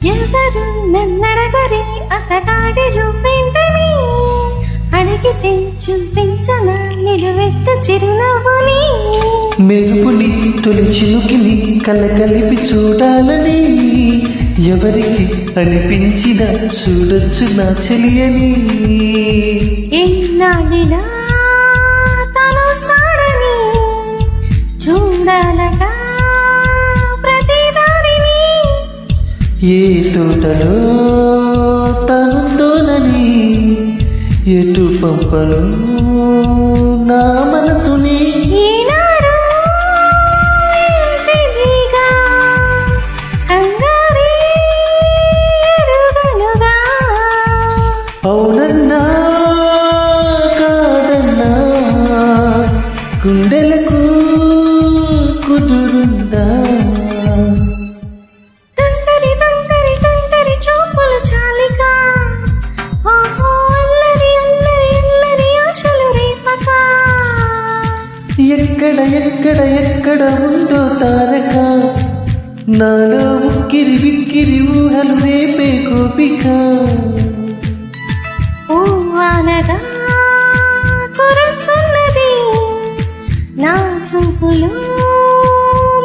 ఎవరు నన్నడగరి అతగాడి రూపేంటని అడిగితే చూపించన నిలువెత్తు చిరునవ్వుని మెరుపుని తొలి చినుకిని కలగలిపి చూడాలని ఎవరికి అనిపించిన చూడొచ్చు నా చెలియని ఎన్నాళ్ళిలా తనొస్తాడని చూడాలట ప్రతి దారిని ఏ తోటలో తనుందోనని ఎటు పంపను నా మనసుని ఈనాడు ఇంతిదిగా కంగారే ఎరుగనుగా అవునన్నా కాదన్నా గుండెలకు కుదురుందా తుంటరి తుంటరి తుంటరి చూపులు చాలిక ఓహో అల్లరి అల్లరి అల్లరి ఆశలు రేపక ఎక్కడ ఎక్కడ ఎక్కడ ఉందో తారక నాలో ఉక్కిరి బిక్కిరి ఊహలు రేపే గోపిక పూవానగా కురుస్తున్నది నా చూపులు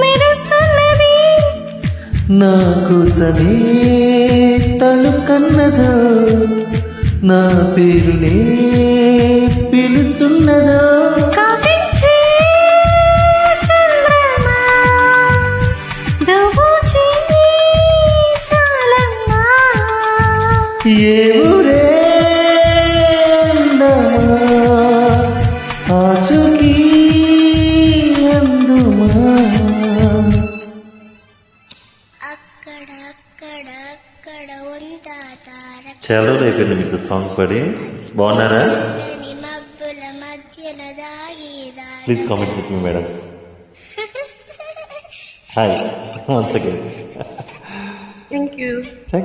మెరుస్తున్నది నా కోసమే తళుకన్నదో నా పేరునే పిలుస్తున్నదో కవించే చంద్రమా దోబూచి చాలమ్మా ఏ ఊరే అందమా ఆచూకీ అందుమా అక్కడ అక్కడ అక్కడ ఉందా తారక చాలా రోజులు అయిపోయింది మీతో సాంగ్ పాడి. బాగున్నారా? తెల్లని మబ్బుల మధ్యన దాగి please comment with me madam. Hi once again. Thank you. Thank